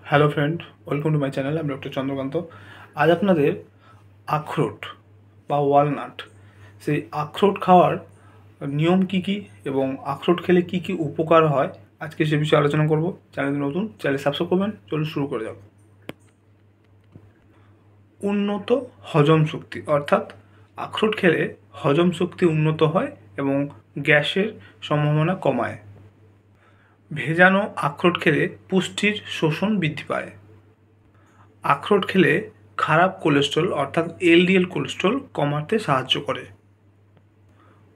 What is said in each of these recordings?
Hello friend, welcome to my channel. আমি doctor Chandrakant. আজ আপনাদের আখরোট বা ওয়ালনাট, সেই আখরোট খাওয়ার নিয়ম কী কী এবং আখরোট খেলে কী কী উপকার হয়, আজকে সে বিষয়ে আলোচনা করব। চ্যানেল নতুন, চ্যানেল সাবস্ক্রাইব করবেন। চলুন শুরু করে যাব। উন্নত হজম শক্তি, অর্থাৎ আখরোট খেলে হজম শক্তি উন্নত হয় এবং গ্যাসের সম্ভাবনা কমায়। ভেজানো আখরোট খেলে পুষ্টির শোষণ বৃদ্ধি পায়। আখরোট খেলে খারাপ কোলেস্ট্রল অর্থাৎ এলডিএল কোলেস্ট্রল কমাতে সাহায্য করে।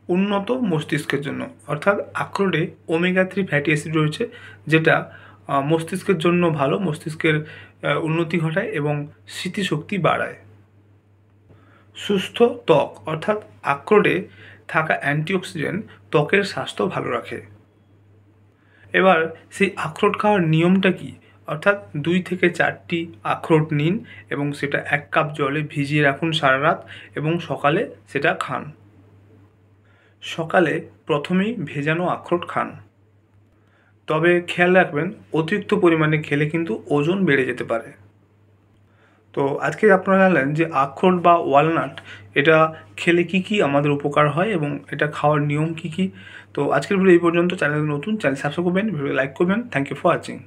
উন্নত মস্তিষ্কের জন্য, অর্থাৎ আখরোটে ওমেগা 3 ফ্যাটি অ্যাসিড রয়েছে, যেটা মস্তিষ্কের জন্য ভালো, মস্তিষ্কের উন্নতি ঘটায় এবং স্মৃতিশক্তি বাড়ায়। সুস্থ ত্বক, অর্থাৎ আখরোটে থাকা অ্যান্টিঅক্সিডেন্ট ত্বকের স্বাস্থ্য ভালো রাখে। এবার সেই আখরোট খাওয়ার নিয়মটা কি, অর্থাৎ 2 থেকে 4টি আখরোট নিন এবং সেটা 1 কাপ জলে ভিজিয়ে রাখুন সারা রাত এবং সকালে সেটা খান। সকালে প্রথমেই ভেজানো আখরোট খান, তবে খেয়াল রাখবেন অতিরিক্ত পরিমাণে খেলে কিন্তু ওজন বেড়ে যেতে পারে। তো আজকে আপনারা জানলেন যে আখরোট বা ওয়ালনাট এটা খেলে কি কি আমাদের উপকার হয় এবং এটা খাওয়ার নিয়ম কি কি। তো আজকের ভিডিও এই পর্যন্ত। চ্যানেল নতুন, চ্যানেল সাবস্ক্রাইব করবেন, ভিডিও লাইক করবেন। Thank you for watching.